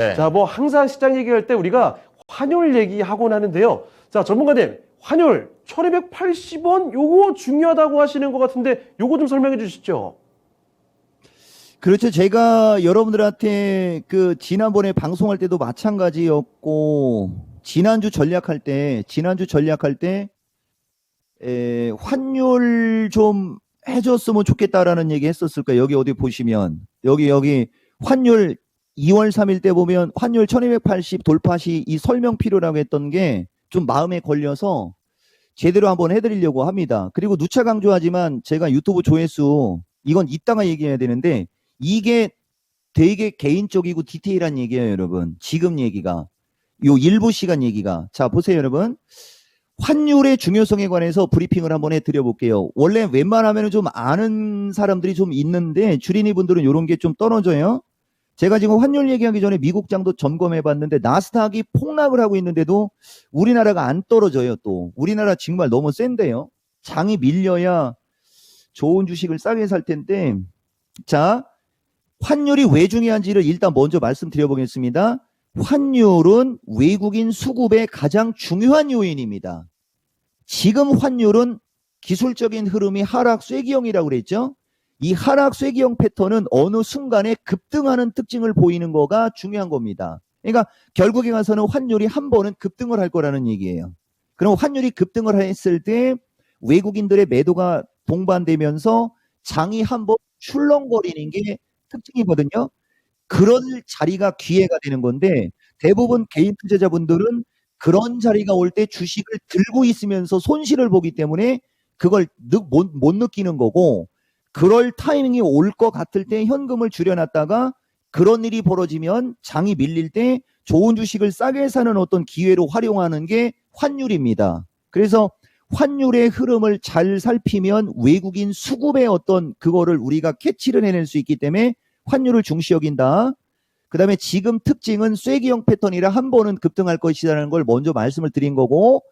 네. 자, 뭐 항상 시장 얘기할 때 우리가 환율 얘기하곤 하는데요. 자, 전문가님, 환율 1280원 요거 중요하다고 하시는 것 같은데 요거 좀 설명해 주시죠. 그렇죠. 제가 여러분들한테 그 지난번에 방송할 때도 마찬가지였고, 지난주 전략할 때 환율 좀 해줬으면 좋겠다라는 얘기 했었을 거예요. 여기 어디 보시면 여기 환율 2월 3일 때 보면 환율 1280 돌파 시 이 설명 필요라고 했던 게 좀 마음에 걸려서 제대로 한번 해드리려고 합니다. 그리고 누차 강조하지만 제가 유튜브 조회수 이건 이따가 얘기해야 되는데 이게 되게 개인적이고 디테일한 얘기예요, 여러분. 지금 얘기가 요 일부 시간 얘기가. 자, 보세요, 여러분. 환율의 중요성에 관해서 브리핑을 한번 해드려 볼게요. 원래 웬만하면 좀 아는 사람들이 좀 있는데 주린이 분들은 이런 게 좀 떨어져요. 제가 지금 환율 얘기하기 전에 미국장도 점검해 봤는데 나스닥이 폭락을 하고 있는데도 우리나라가 안 떨어져요. 또 우리나라 정말 너무 센데요. 장이 밀려야 좋은 주식을 싸게 살 텐데. 자, 환율이 왜 중요한지를 일단 먼저 말씀드려 보겠습니다. 환율은 외국인 수급의 가장 중요한 요인입니다. 지금 환율은 기술적인 흐름이 하락 쐐기형이라고 그랬죠. 이 하락 쐐기형 패턴은 어느 순간에 급등하는 특징을 보이는 거가 중요한 겁니다. 그러니까 결국에 가서는 환율이 한 번은 급등을 할 거라는 얘기예요. 그럼 환율이 급등을 했을 때 외국인들의 매도가 동반되면서 장이 한 번 출렁거리는 게 특징이거든요. 그런 자리가 기회가 되는 건데 대부분 개인 투자자분들은 그런 자리가 올 때 주식을 들고 있으면서 손실을 보기 때문에 그걸 못 느끼는 거고, 그럴 타이밍이 올 것 같을 때 현금을 줄여놨다가 그런 일이 벌어지면 장이 밀릴 때 좋은 주식을 싸게 사는 어떤 기회로 활용하는 게 환율입니다. 그래서 환율의 흐름을 잘 살피면 외국인 수급의 어떤 그거를 우리가 캐치를 해낼 수 있기 때문에 환율을 중시 여긴다. 그 다음에 지금 특징은 쐐기형 패턴이라 한 번은 급등할 것이라는 걸 먼저 말씀을 드린 거고,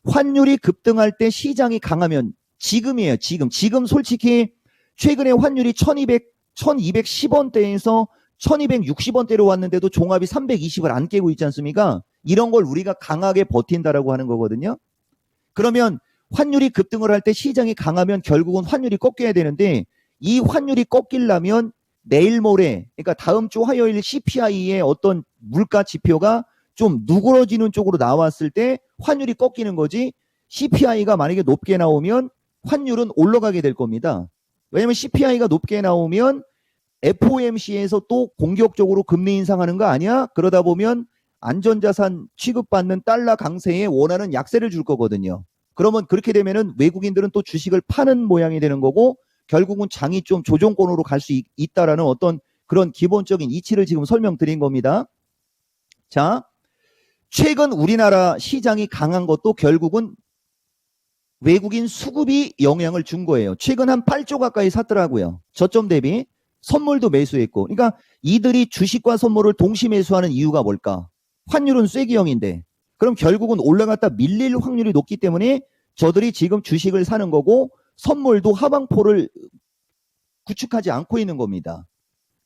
환율이 급등할 때 시장이 강하면 지금이에요. 지금 솔직히 최근에 환율이 1210원대에서 1260원대로 왔는데도 종합이 320을 안 깨고 있지 않습니까? 이런 걸 우리가 강하게 버틴다라고 하는 거거든요. 그러면 환율이 급등을 할 때 시장이 강하면 결국은 환율이 꺾여야 되는데, 이 환율이 꺾이려면 내일 모레, 그러니까 다음 주 화요일 CPI의 어떤 물가 지표가 좀 누그러지는 쪽으로 나왔을 때 환율이 꺾이는 거지, CPI가 만약에 높게 나오면 환율은 올라가게 될 겁니다. 왜냐면 CPI가 높게 나오면 FOMC에서 또 공격적으로 금리 인상하는 거 아니야? 그러다 보면 안전자산 취급받는 달러 강세에 원하는 약세를 줄 거거든요. 그러면 그렇게 되면은 외국인들은 또 주식을 파는 모양이 되는 거고, 결국은 장이 좀 조정권으로 갈 수 있다라는 어떤 그런 기본적인 이치를 지금 설명드린 겁니다. 자, 최근 우리나라 시장이 강한 것도 결국은 외국인 수급이 영향을 준 거예요. 최근 한 8조 가까이 샀더라고요. 저점 대비. 선물도 매수했고. 그러니까 이들이 주식과 선물을 동시 매수하는 이유가 뭘까? 환율은 쐐기형인데. 그럼 결국은 올라갔다 밀릴 확률이 높기 때문에 저들이 지금 주식을 사는 거고, 선물도 하방포를 구축하지 않고 있는 겁니다.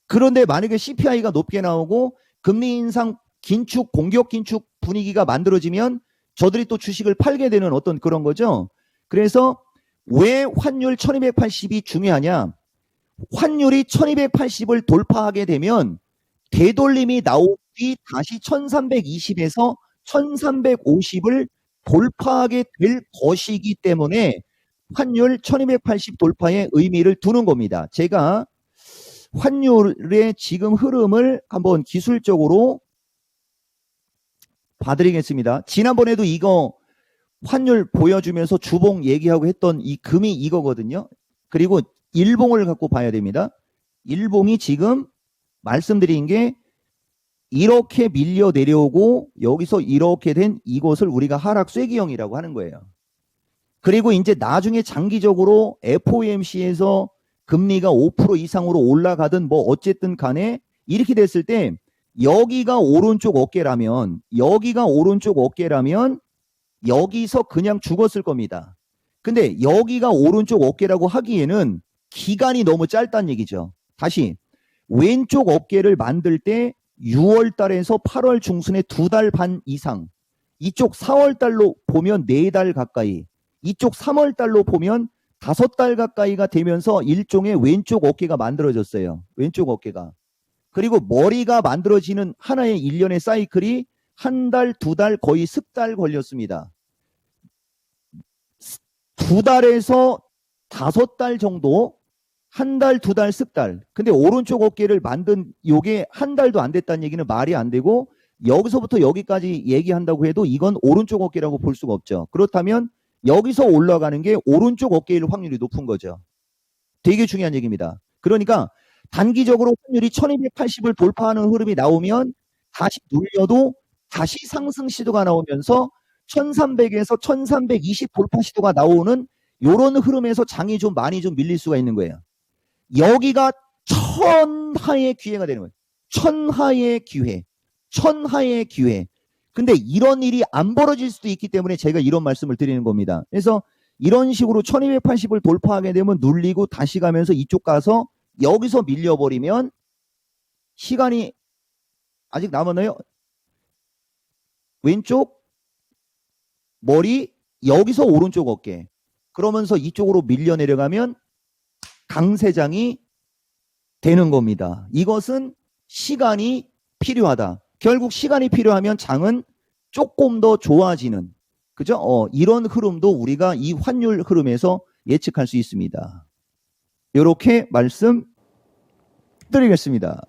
그런데 만약에 CPI가 높게 나오고 금리 인상 긴축, 공격 긴축 분위기가 만들어지면 저들이 또 주식을 팔게 되는 어떤 그런 거죠. 그래서 왜 환율 1280이 중요하냐? 환율이 1280을 돌파하게 되면 되돌림이 나오기 다시 1320에서 1350을 돌파하게 될 것이기 때문에 환율 1280 돌파의 의미를 두는 겁니다. 제가 환율의 지금 흐름을 한번 기술적으로 봐드리겠습니다. 지난번에도 이거 환율 보여주면서 주봉 얘기하고 했던 이 금이 이거거든요. 그리고 일봉을 갖고 봐야 됩니다. 일봉이 지금 말씀드린 게 이렇게 밀려 내려오고 여기서 이렇게 된 이것을 우리가 하락 쐐기형이라고 하는 거예요. 그리고 이제 나중에 장기적으로 FOMC에서 금리가 5% 이상으로 올라가든 뭐 어쨌든 간에 이렇게 됐을 때 여기가 오른쪽 어깨라면 여기서 그냥 죽었을 겁니다. 근데 여기가 오른쪽 어깨라고 하기에는 기간이 너무 짧다는 얘기죠. 다시 왼쪽 어깨를 만들 때 6월 달에서 8월 중순에 2달 반 이상, 이쪽 4월 달로 보면 4달 가까이, 이쪽 3월 달로 보면 5달 가까이가 되면서 일종의 왼쪽 어깨가 만들어졌어요. 왼쪽 어깨가. 그리고 머리가 만들어지는 하나의 일련의 사이클이 1달, 2달, 거의 석 달 걸렸습니다. 2달에서 5달 정도, 1달, 2달, 석 달. 근데 오른쪽 어깨를 만든 요게 1달도 안 됐다는 얘기는 말이 안 되고, 여기서부터 여기까지 얘기한다고 해도 이건 오른쪽 어깨라고 볼 수가 없죠. 그렇다면 여기서 올라가는 게 오른쪽 어깨일 확률이 높은 거죠. 되게 중요한 얘기입니다. 그러니까 단기적으로 환율이 1280을 돌파하는 흐름이 나오면 다시 눌려도 다시 상승 시도가 나오면서 1300에서 1320 돌파 시도가 나오는 이런 흐름에서 장이 좀 많이 좀 밀릴 수가 있는 거예요. 여기가 천하의 기회가 되는 거예요. 천하의 기회. 천하의 기회. 근데 이런 일이 안 벌어질 수도 있기 때문에 제가 이런 말씀을 드리는 겁니다. 그래서 이런 식으로 1280을 돌파하게 되면 눌리고 다시 가면서 이쪽 가서 여기서 밀려버리면 시간이 아직 남았나요? 왼쪽 머리, 여기서 오른쪽 어깨. 그러면서 이쪽으로 밀려 내려가면 강세장이 되는 겁니다. 이것은 시간이 필요하다. 결국 시간이 필요하면 장은 조금 더 좋아지는, 그죠? 이런 흐름도 우리가 이 환율 흐름에서 예측할 수 있습니다. 이렇게 말씀드리겠습니다.